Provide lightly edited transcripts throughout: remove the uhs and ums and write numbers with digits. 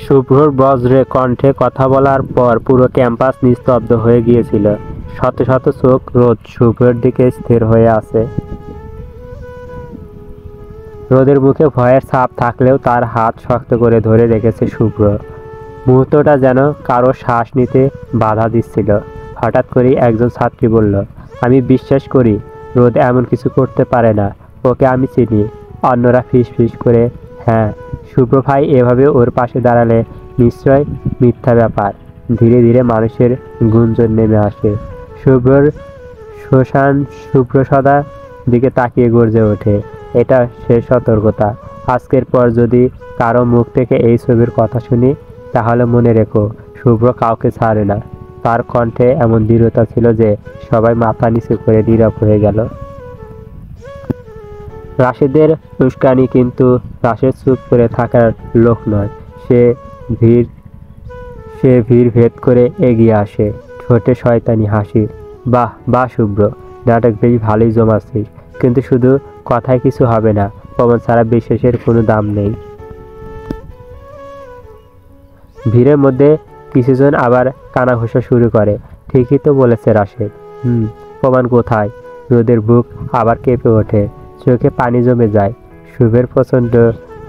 শুভ্রর বজ্রে কণ্ঠে কথা বলার পর পুরো ক্যাম্পাস নিস্তব্ধ হয়ে গিয়েছিল। শত শত চোখ রোদ শুভ্রের দিকে স্থির হয়ে আছে। রোদের মুখে ভয়ের ছাপ থাকলেও তার হাত শক্ত করে ধরে রেখেছে শুভ্র। মুহূর্তটা যেন কারো শ্বাস নিতে বাধা দিচ্ছিল। হঠাৎ করেই একজন ছাত্রী বলল, আমি বিশ্বাস করি রোদ এমন কিছু করতে পারে না, ওকে আমি চিনি। অন্যরা ফিস ফিস করে, হ্যাঁ, শুভ্র ভাই এভাবে ওর পাশে দাঁড়ালে নিশ্চয় মিথ্যা ব্যাপার। ধীরে ধীরে মানুষের গুঞ্জন নেমে আসে। শুভ্র সদা দিকে তাকিয়ে গর্জে ওঠে, এটা শেষ সতর্কতা। আজকের পর যদি কারো মুখ থেকে এই ছবির কথা শুনি তাহলে মনে রেখো, শুভ্র কাউকে ছাড়ে না। তার কণ্ঠে এমন দৃঢ়তা ছিল যে সবাই মাথা নিচু করে নীরব হয়ে গেল। রাশেদের উস্কানি, কিন্তু রাশেদ চুপ করে থাকার লোক নয়। সে ভিড় ভেদ করে এগিয়ে আসে, ঠোঁটে শয়তানি হাসি। বাহ বাহ শুভ্র, নাটক বেশ ভালোই জমাচ্ছিস, কিন্তু শুধু কথায় কিছু হবে না। প্রমাণ ছাড়া বিশ্বাসের কোনো দাম নেই। ভিড়ের মধ্যে কিছুজন আবার কানাঘুষা শুরু করে, ঠিকই তো বলেছে রাশেদ। প্রমাণ কোথায়? রোদের বুক আবার কেঁপে ওঠে, চোখে পানি জমে যায়। শুভ্রের প্রচণ্ড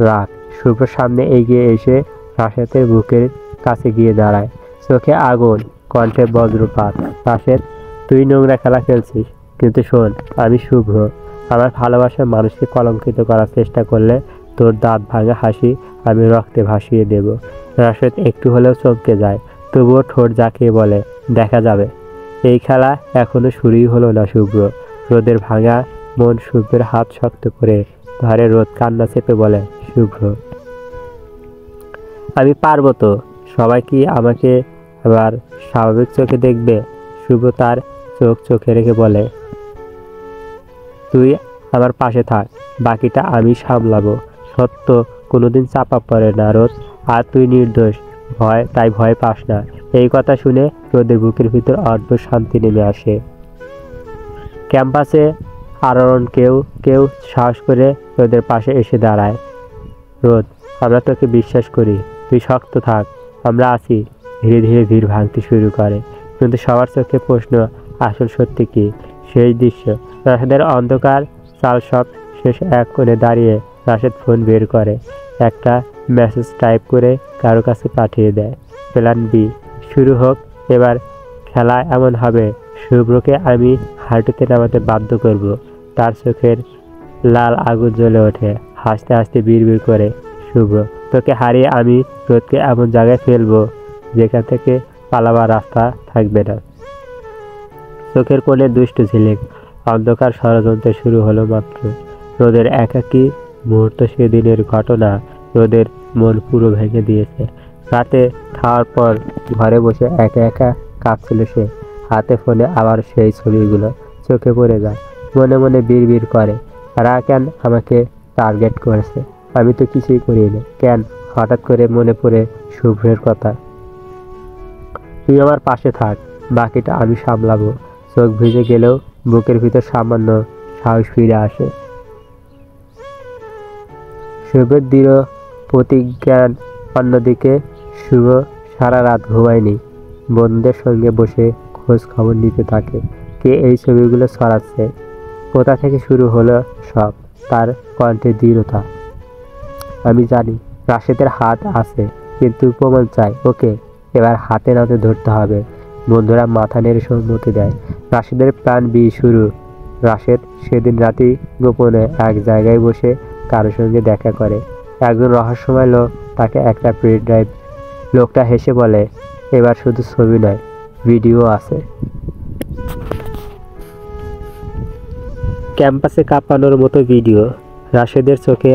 রাগ। শুভ্র সামনে এগিয়ে এসে রাশেদের বুকের কাছে গিয়ে দাঁড়ায়, চোখে আগুন, কণ্ঠে বজ্রপাত। রাশেদ, তুই নোংরা খেলা খেলছিস, কিন্তু শোন, আমি শুভ্র। আমার ভালোবাসার মানুষকে কলঙ্কিত করার চেষ্টা করলে তোর দাঁত ভাঙা হাসি আমি রক্তে ভাসিয়ে দেব। রাশেদ একটু হলেও চমকে যায়, তবুও ঠোঁট জাকিয়ে বলে, দেখা যাবে। এই খেলা এখনো শুরুই হলো না শুভ্র। রোদের ভাঙা মন শুভ্রের হাত শক্ত করে ধরে। রোদ কান্না চেপে বলে, শুভ্র, আমি পারবো তো। সবাই কি আমাকে আবার স্বাভাবিক চোখে দেখবে? শুভ্র তার চোখে রেখে বলে, তুই আমার পাশে থাক, বাকিটা আমি সামলাবো। সত্য কোনোদিন চাপা পড়ে না রোদ, আর তুই নির্দোষ, তাই ভয় পাস না। এই কথা শুনে রোদের বুকের ভিতর অদ্ভুত শান্তি নেমে আসে। ক্যাম্পাসে আরোহণ কেউ কেউ সাহস করে রোদের পাশে এসে দাঁড়ায়। রোদ, আমরা তোকে বিশ্বাস করি, তুই শক্ত থাক, আমরা আছি। ধীরে ধীরে ভিড় ভাঙতে শুরু করে, কিন্তু সবার চোখে প্রশ্ন, আসল সত্যি কি? শেষ দৃশ্য, রাশেদের অন্ধকার চাল সব শেষ এক কোণে দাঁড়িয়ে রাশেদ ফোন বের করে, একটা মেসেজ টাইপ করে কারো কাছে পাঠিয়ে দেয়, প্ল্যান বি শুরু হোক। এবার খেলা এমন হবে, শুভ্রকে আমি হাঁটুতে নামাতে বাধ্য করব। তার চোখের লাল আগুন জ্বলে ওঠে, হাসতে হাসতে বিড়বিড় করে, শুভ্র, তোকে হারিয়ে আমি রোদকে এমন জায়গায় ফেলবো যেখান থেকে পালাবার রাস্তা থাকবে না। চোখের কোণে দুষ্টু ঝিলিক। অন্ধকার ষড়যন্ত্র শুরু হলো মাত্র। রোদের একাকী মুহূর্ত, সেদিনের ঘটনা রোদের মন পুরো ভেঙে দিয়েছে। রাতে খাওয়ার পর ঘরে বসে একা একা কাঁদছিল সে। হাতে ফোনে আবার সেই ছবিগুলো চোখে পড়ে যায়। মনে মনে বিড়বিড় করে, তারা কেন আমাকে টার্গেট করেছে? আমি তো কিছুই করিনি। কেন? হঠাৎ করে মনে পড়ে শুভ্রের কথা, তুই আমার পাশে থাক, বাকিটা আমি সামলাবো। চোখ ভিজে গেলেও বুকের ভিতর সামান্য সাহস ফিরে আসে। শুভ্রের দৃঢ় প্রতিজ্ঞান। অন্যদিকে শুভ সারা রাত ঘুমায়নি, বন্ধুদের সঙ্গে বসে খোঁজ খবর নিতে থাকে। কে এই ছবিগুলো ছড়াচ্ছে, কোথা থেকে শুরু হলো সব। তার কণ্ঠে দৃঢ়তা, আমি জানি রাশেদের হাত আছে, কিন্তু প্রমাণ চাই। ওকে এবার হাতে নাতে ধরতে হবে। বন্ধুরা মাথা নেড়ে সম্মতি দেয়। রাশেদের প্ল্যান বি শুরু। রাশেদ সেদিন রাতেই গোপনে এক জায়গায় বসে কারোর সঙ্গে দেখা করে। একজন রহস্যময় লোক তাকে একটা পেন ড্রাইভ। লোকটা হেসে বলে, এবার শুধু ছবি নয়, ভিডিও আছে। ক্যাম্পাসে কাঁপানোর মতো ভিডিও। রাশেদের চোখে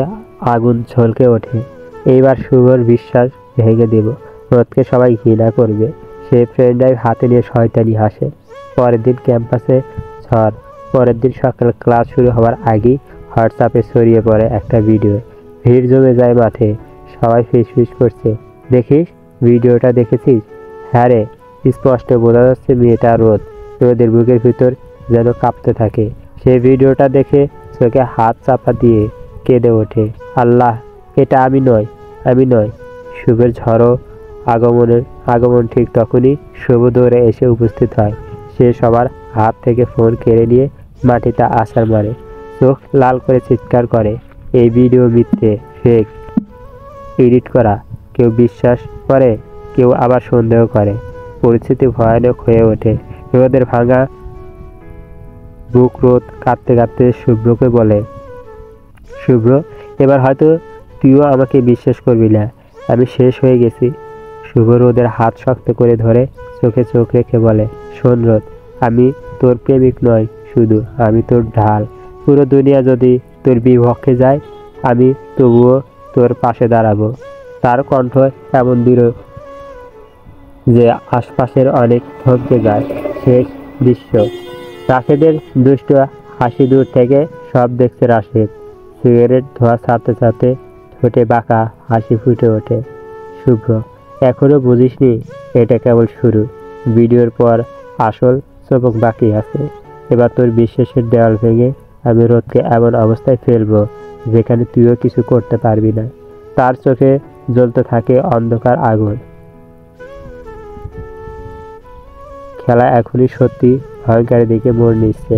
আগুন ঝলকে ওঠে। এইবার শুভর বিশ্বাস ভেঙে দেব। রোদকে সবাই ঘৃণা করবে। সে পেন ড্রাইভ হাতে নিয়ে শয়তানি হাসে। পরের দিন ক্যাম্পাসে ঝড়। পরের দিন সকাল ক্লাস শুরু হওয়ার আগেই হোয়াটসঅ্যাপে ছড়িয়ে পড়ে একটা ভিডিও। ভিড় জমে যায় মাঠে। সবাই ফিসফিস করছে, দেখিস ভিডিওটা, দেখেছিস? হ্যাঁ রে, স্পষ্ট বোঝা যাচ্ছে মেয়েটা রোদ। রোদের বুকের ভিতর যেন কাঁপতে থাকে। সেই ভিডিওটা দেখে চোখে হাত চাপা দিয়ে কেঁদে ওঠে, আল্লাহ, এটা আমি নয়, আমি নয়। শুভের ঝড়ো আগমন ঠিক তখনই শুভ দৌড়ে এসে উপস্থিত হয়। সে সবার হাত থেকে ফোন কেড়ে নিয়ে মাটিতে আছাড় মারে, চোখ লাল করে চিৎকার করে, এই ভিডিও মিথ্যে, ফেক, এডিট করা। কেউ বিশ্বাস করে, কেউ আবার সন্দেহ করে। পরিস্থিতি ভয়ানক হয়ে ওঠে। রোদের ভাঙা বুক রোদ কাঁদতে কাঁদতে শুভ্রকে বলে, শুভ্র, এবার হয়তো তুইও আমাকে বিশ্বাস করবি না, আমি শেষ হয়ে গেছি। শুভ রোদের হাত শক্ত করে ধরে চোখে চোখ রেখে বলে, শোন রোদ, আমি তোর প্রেমিক নয় শুধু, আমি তোর ঢাল। পুরো দুনিয়া যদি তোর বিপক্ষে যায়, আমি তবুও তোর পাশে দাঁড়াবো। তার কণ্ঠ এমন দৃঢ় যে আশপাশের অনেক থমকে যায়। শেষ দৃশ্য, রাশেদের দুষ্ট হাসি দূর থেকে সব দেখছে রাশেদ। সিগারেট ধোঁয়া ছাড়তে ছাড়তে ঠোঁটে বাঁকা হাসি ফুটে ওঠে। শুভ্র, এখনো বুঝিসনি, এটা কেবল শুরু। ভিডিওর পর আসল চমক বাকি আছে। এবার তোর বিশ্বাসের দেওয়াল ভেঙে আমি রোদকে এমন অবস্থায় ফেলবো যেখানে তুইও কিছু করতে পারবি না। তার চোখে জ্বলতে থাকে অন্ধকার আগুন। খেলা এখনই সত্যি ভয়ঙ্কর দিকে মোড় নিচ্ছে।